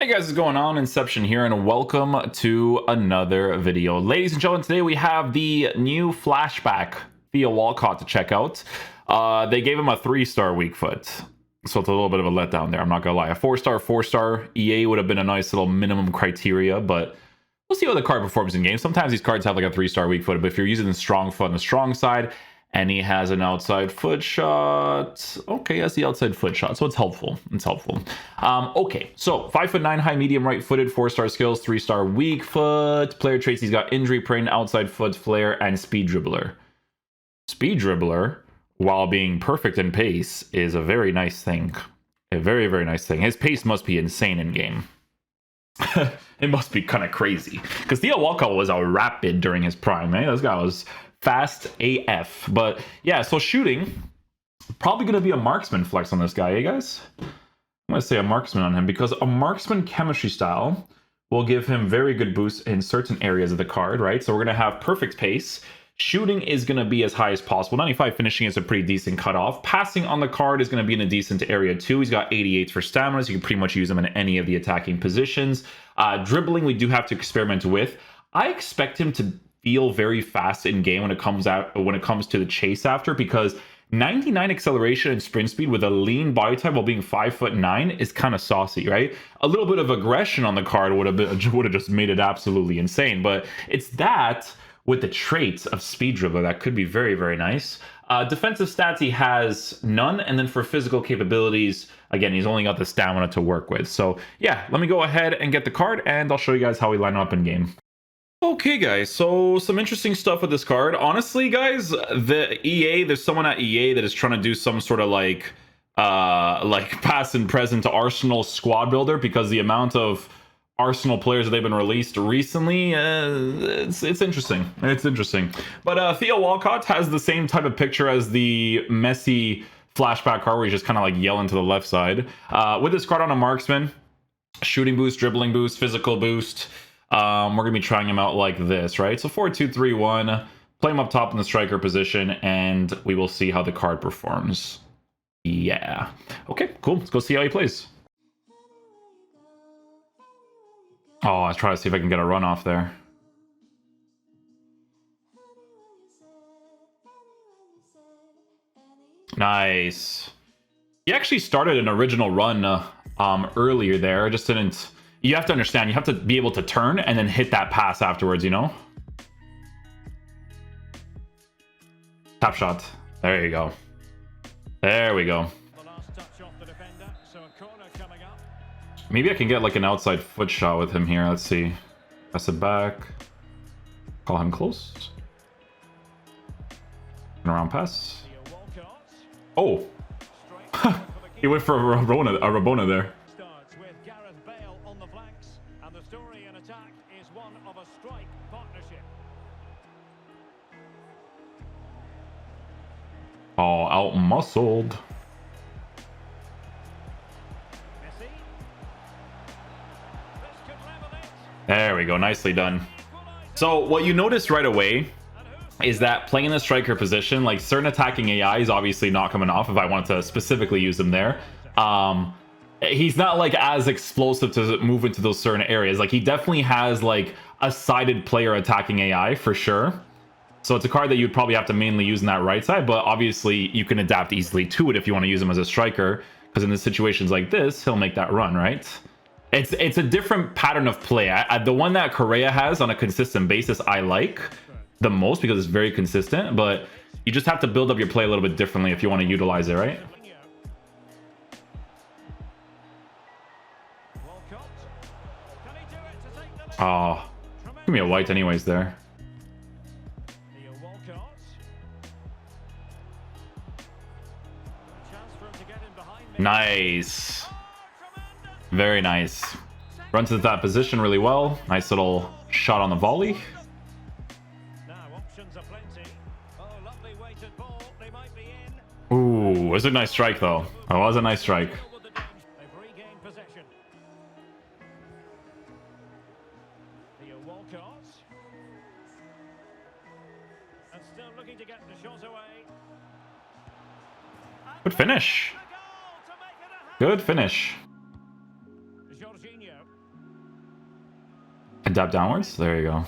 Hey guys, what's going on? Inception here, and welcome to another video. Ladies and gentlemen, today we have the new Flashback via Walcott to check out. They gave him a 3-star weak foot, so it's a little bit of a letdown there, I'm not gonna lie. A 4-star, 4-star EA would have been a nice little minimum criteria, but we'll see how the card performs in game. Sometimes these cards have like a 3-star weak foot, but if you're using the strong foot on the strong side, and he has an outside foot shot. Okay, that's the outside foot shot, so it's helpful. It's helpful. Okay, so 5'9" high, medium, right-footed, 4-star skills, 3-star weak foot. Player traits: he's got injury prone, outside foot flare, and speed dribbler. Speed dribbler, while being perfect in pace, is a very nice thing. A very, very nice thing. His pace must be insane in game. It must be kind of crazy, because Theo Walcott was a rapid during his prime, man. This guy was fast AF. But yeah, so shooting, probably going to be a marksman flex on this guy, eh guys? I'm going to say a marksman on him, because a marksman chemistry style will give him very good boosts in certain areas of the card, right? So we're going to have perfect pace. Shooting is going to be as high as possible. 95 finishing is a pretty decent cutoff. Passing on the card is going to be in a decent area too. He's got 88 for stamina, so you can pretty much use him in any of the attacking positions. Dribbling, we do have to experiment with. I expect him to feel very fast in game when it comes to the chase after, because 99 acceleration and sprint speed with a lean body type while being 5'9" is kind of saucy, right? A little bit of aggression on the card would have just made it absolutely insane, but it's that with the traits of speed dribbler that could be very, very nice. Defensive stats, he has none, and then for physical capabilities, again, he's only got the stamina to work with. So yeah, let me go ahead and get the card, and I'll show you guys how we line up in game. Okay guys, so some interesting stuff with this card. Honestly guys, there's someone at EA that is trying to do some sort of like past and present to Arsenal squad builder, because the amount of Arsenal players that they've been released recently, it's interesting. It's interesting. But Theo Walcott has the same type of picture as the Messi Flashback card, where he's just kind of like yelling to the left side. With this card on a marksman, shooting boost, dribbling boost, physical boost. We're going to be trying him out like this, right? So 4-2-3-1, play him up top in the striker position, and we will see how the card performs. Yeah. Okay, cool. Let's go see how he plays. Oh, I was trying to see if I can get a run off there. Nice. He actually started an original run earlier there. I just didn't... You have to understand, you have to be able to turn and then hit that pass afterwards, you know? Tap shot. There you go. There we go. Maybe I can get like an outside foot shot with him here. Let's see. Pass it back. Call him close. An around pass. Oh! He went for a Rabona there. Oh, out-muscled. There we go. Nicely done. So what you notice right away is that playing in the striker position, like certain attacking AI is obviously not coming off if I wanted to specifically use him there. He's not like as explosive to move into those certain areas. Like he definitely has like a sided player attacking AI for sure. So it's a card that you'd probably have to mainly use in that right side, but obviously you can adapt easily to it if you want to use him as a striker, because in the situations like this, he'll make that run, right? It's a different pattern of play. The one that Correa has on a consistent basis, I like the most because it's very consistent, but you just have to build up your play a little bit differently if you want to utilize it, right? Oh, give me a white anyways there. Nice. Very nice. Runs into that position really well. Nice little shot on the volley. Ooh, it was a nice strike though. It was a nice strike. Good finish. Good finish. Adapt downwards. There you go.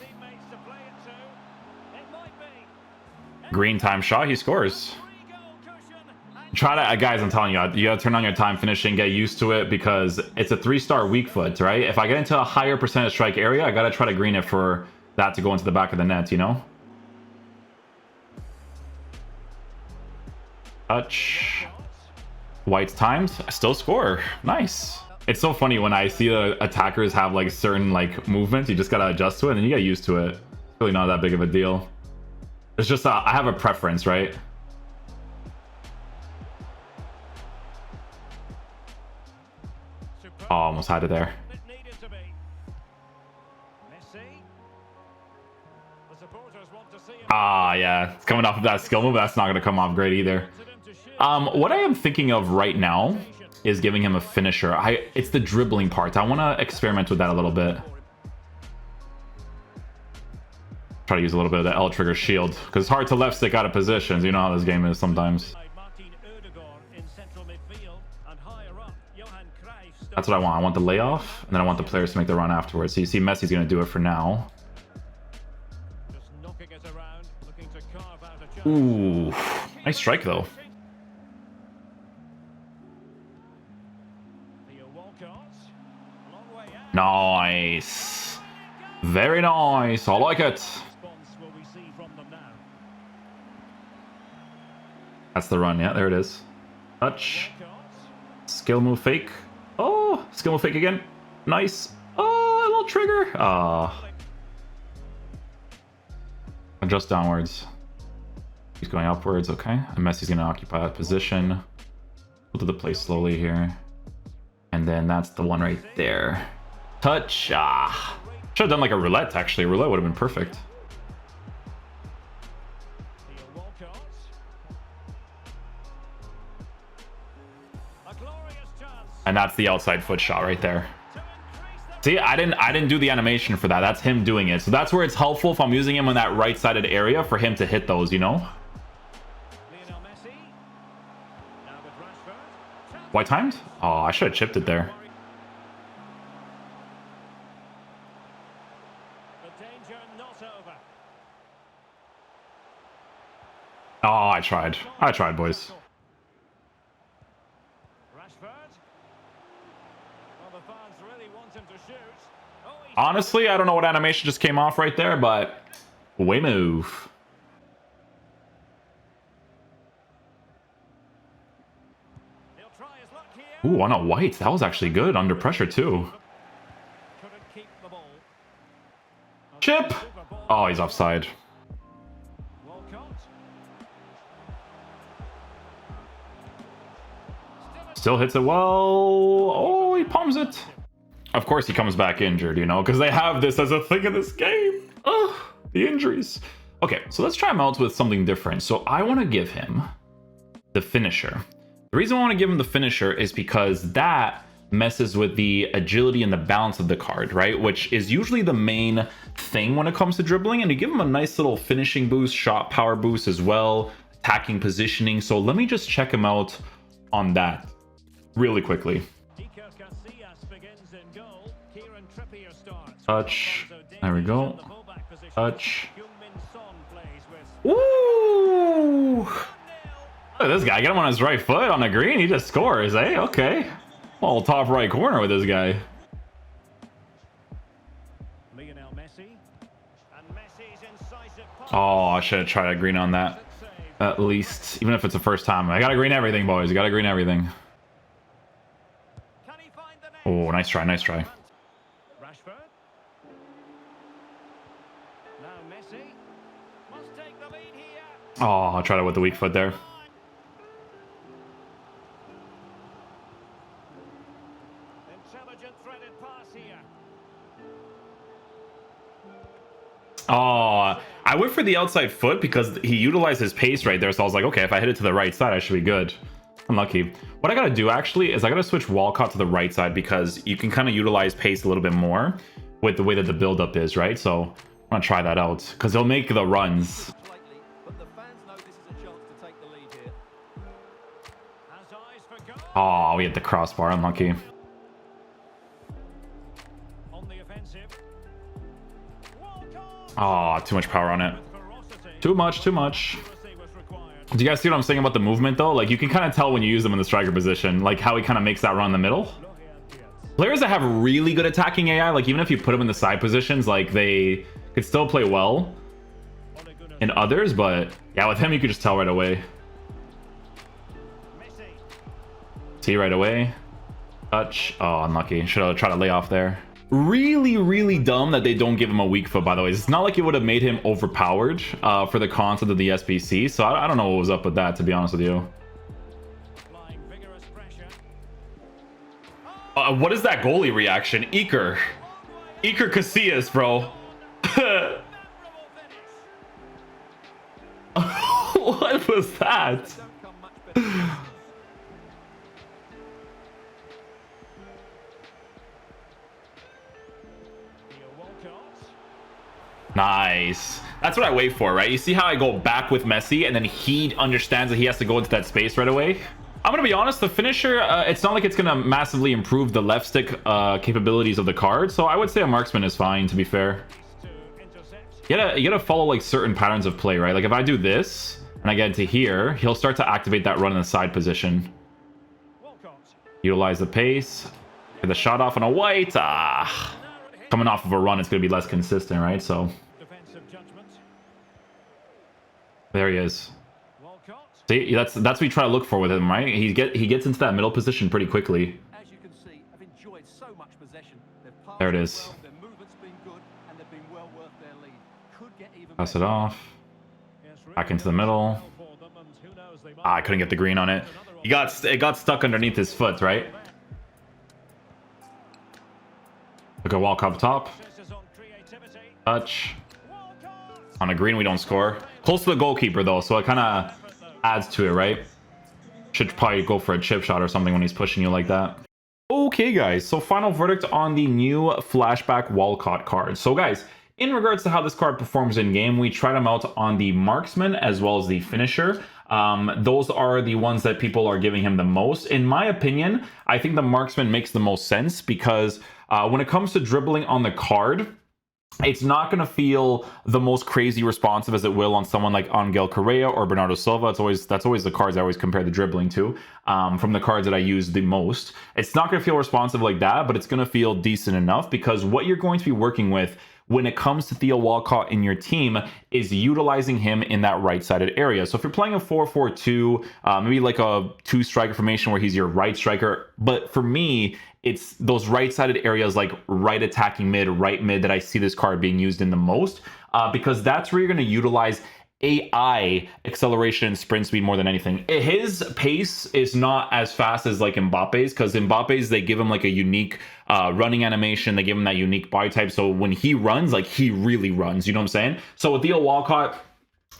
Green time shot. He scores. Try to, guys, I'm telling you, you gotta turn on your time finishing, get used to it, because it's a 3-star weak foot, right? If I get into a higher percentage strike area, I gotta try to green it for that to go into the back of the net, you know? Touch. White's timed. I still score. Nice. It's so funny when I see the attackers have like certain like movements, you just gotta adjust to it and you get used to it. It's really not that big of a deal. It's just I have a preference, right? Oh, almost had it there. Ah, yeah. It's coming off of that skill move. That's not going to come off great either. What I am thinking of right now is giving him a finisher. It's the dribbling part. I want to experiment with that a little bit. Try to use a little bit of the L trigger shield, because it's hard to left stick out of positions. You know how this game is sometimes. That's what I want. I want the layoff, and then I want the players to make the run afterwards. So you see Messi's going to do it for now. Ooh, nice strike though. Nice. Very nice. I like it. That's the run. Yeah, there it is. Touch. Skill move fake. Oh, skill move fake again. Nice. Oh, a little trigger. Ah. Adjust downwards. He's going upwards. Okay. And Messi's going to occupy that position. We'll do the play slowly here. And then that's the one right there. Touch. Ah. Should have done like a roulette, actually. Roulette would have been perfect. And that's the outside foot shot right there. See, I didn't do the animation for that. That's him doing it. So that's where it's helpful if I'm using him in that right-sided area for him to hit those, you know? White timed? Oh, I should have chipped it there. Oh, I tried. I tried, boys. Honestly, I don't know what animation just came off right there, but way move. Ooh, on a white. That was actually good. Under pressure, too. Chip! Oh, he's offside. Still hits it well. Oh, he palms it. Of course he comes back injured, you know, because they have this as a thing in this game. Ugh, the injuries. Okay, so let's try him out with something different. So I want to give him the finisher. The reason I want to give him the finisher is because that messes with the agility and the balance of the card, right? Which is usually the main thing when it comes to dribbling. And you give him a nice little finishing boost, shot power boost as well, attacking positioning. So let me just check him out on that really quickly. Touch. There we go. Touch. Ooh! Look at this guy. Get him on his right foot on the green. He just scores, eh? Okay. All top right corner with this guy. Oh, I should have tried a green on that. At least. Even if it's the first time. I gotta green everything, boys. You gotta green everything. Oh, nice try. Nice try. Oh, I'll try that with the weak foot there. Oh, I went for the outside foot because he utilized his pace right there. So I was like, okay, if I hit it to the right side, I should be good. Unlucky. What I got to do actually is I got to switch Walcott to the right side because you can kind of utilize pace a little bit more with the way that the buildup is, right? So I'm going to try that out because they'll make the runs. Oh, we hit the crossbar. Unlucky. Oh, too much power on it. Too much, too much. Do you guys see what I'm saying about the movement, though? Like, you can kind of tell when you use them in the striker position, like how he kind of makes that run in the middle. Players that have really good attacking AI, like even if you put them in the side positions, like they could still play well in others, but yeah, with him, you could just tell right away. See right away. Touch. Oh, unlucky. Should have tried to lay off there. Really, really dumb that they don't give him a weak foot, by the way. It's not like it would have made him overpowered for the concept of the SBC, so I don't know what was up with that, to be honest with you. What is that goalie reaction? Iker Casillas, bro. What was that? Nice. That's what I wait for, right? You see how I go back with Messi and then he understands that he has to go into that space right away? I'm going to be honest, the finisher, it's not like it's going to massively improve the left stick capabilities of the card. So I would say a marksman is fine, to be fair. You gotta follow like certain patterns of play, right? Like if I do this and I get into here, he'll start to activate that run in the side position. Utilize the pace. Get the shot off on a white. Coming off of a run, it's going to be less consistent, right? So there he is. See, that's what you try to look for with him, right? He gets into that middle position pretty quickly. As you can see, I've enjoyed so much possession. There it is. Their movement's been good and they've been well worth their lead. Could get even Pass it off. Back into the middle. I couldn't get the green on it. It got stuck underneath his foot, right? Look at Walcott up top. Touch. On a green, we don't score. Close to the goalkeeper, though, so it kind of adds to it, right? Should probably go for a chip shot or something when he's pushing you like that. Okay, guys, so final verdict on the new Flashback Walcott card. So, guys, in regards to how this card performs in-game, we tried him out on the marksman as well as the finisher. Those are the ones that people are giving him the most. In my opinion, I think the marksman makes the most sense because when it comes to dribbling on the card, it's not going to feel the most crazy responsive as it will on someone like Angel Correa or Bernardo Silva. That's always the cards I always compare the dribbling to, from the cards that I use the most. It's not going to feel responsive like that, but it's going to feel decent enough because what you're going to be working with when it comes to Theo Walcott in your team is utilizing him in that right-sided area. So if you're playing a 4-4-2, maybe like a two-striker formation where he's your right striker, but for me, it's those right-sided areas like right attacking mid, right mid that I see this card being used in the most, because that's where you're going to utilize AI acceleration and sprint speed more than anything. His pace is not as fast as like Mbappe's, because Mbappe's, they give him like a unique running animation. They give him that unique body type. So when he runs, like he really runs, you know what I'm saying? So with Theo Walcott,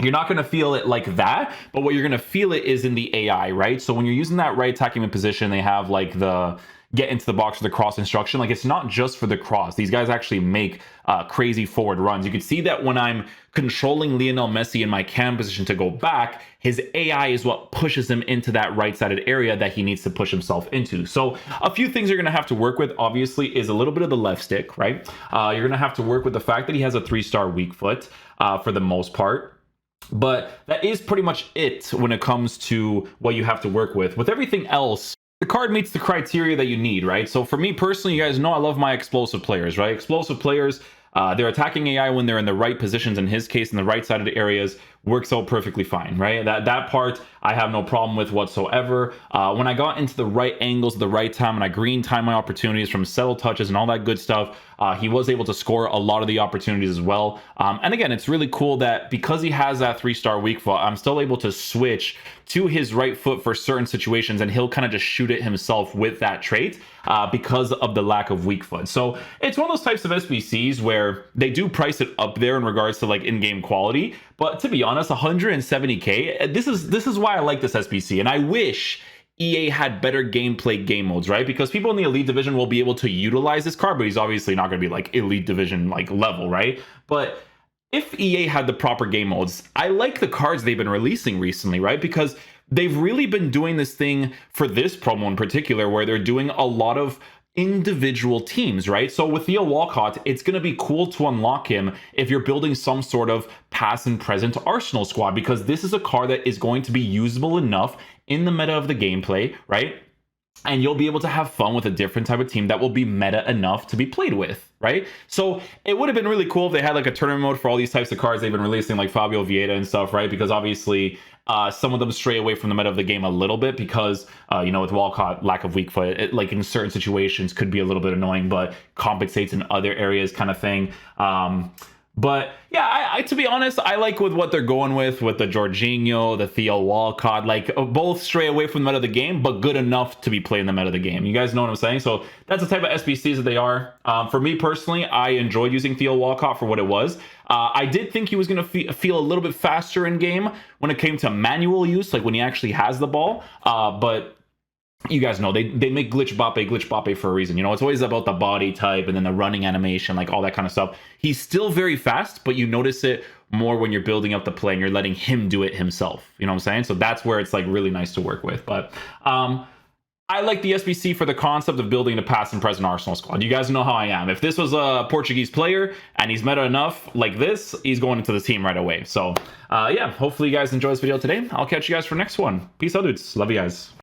you're not going to feel it like that, but what you're going to feel it is in the AI, right? So when you're using that right attacking mid position, they have like the get into the box for the cross instruction. Like it's not just for the cross. These guys actually make crazy forward runs. You can see that when I'm controlling Lionel Messi in my cam position to go back, his AI is what pushes him into that right-sided area that he needs to push himself into. So a few things you're going to have to work with, obviously, is a little bit of the left stick, right? You're going to have to work with the fact that he has a 3-star weak foot for the most part. But that is pretty much it when it comes to what you have to work with. With everything else, the card meets the criteria that you need, right? So for me personally, you guys know I love my explosive players, right? Explosive players, they're attacking AI when they're in the right positions. In his case, in the right-sided areas, works out perfectly fine, right? That part I have no problem with whatsoever. When I got into the right angles at the right time and I green time my opportunities from settle touches and all that good stuff, he was able to score a lot of the opportunities as well. And again, it's really cool that because he has that 3-star weak foot, I'm still able to switch to his right foot for certain situations, and he'll kind of just shoot it himself with that trait because of the lack of weak foot. So it's one of those types of SBCs where they do price it up there in regards to like in-game quality, but to be honest, 170k, this is why I like this SBC, and I wish EA had better gameplay game modes, right? Because people in the Elite Division will be able to utilize this card, but he's obviously not going to be like Elite Division like level, right? But if EA had the proper game modes, I like the cards they've been releasing recently, right? Because they've really been doing this thing for this promo in particular, where they're doing a lot of individual teams, right? So with Theo Walcott, it's going to be cool to unlock him if you're building some sort of past and present Arsenal squad, because this is a card that is going to be usable enough in the meta of the gameplay, right? And you'll be able to have fun with a different type of team that will be meta enough to be played with, right? So it would have been really cool if they had like a tournament mode for all these types of cards they've been releasing, like Fabio Vieira and stuff, right? Because obviously some of them stray away from the meta of the game a little bit because, you know, with Walcott, lack of weak foot, it, like in certain situations could be a little bit annoying, but compensates in other areas kind of thing. But yeah, I to be honest, I like with what they're going with the Jorginho, the Theo Walcott, like both stray away from the meta of the game, but good enough to be playing the meta of the game. You guys know what I'm saying? So that's the type of SBCs that they are. For me personally, I enjoyed using Theo Walcott for what it was. I did think he was going to feel a little bit faster in game when it came to manual use, like when he actually has the ball. But you guys know they make glitch Bappe for a reason. You know, it's always about the body type and then the running animation, like all that kind of stuff. He's still very fast, but you notice it more when you're building up the play and you're letting him do it himself. You know what I'm saying? So that's where it's like really nice to work with. But I like the SBC for the concept of building a past and present Arsenal squad. You guys know how I am. If this was a Portuguese player and he's meta enough like this, he's going into the team right away. So yeah, hopefully you guys enjoy this video today. I'll catch you guys for next one. Peace out, dudes. Love you guys.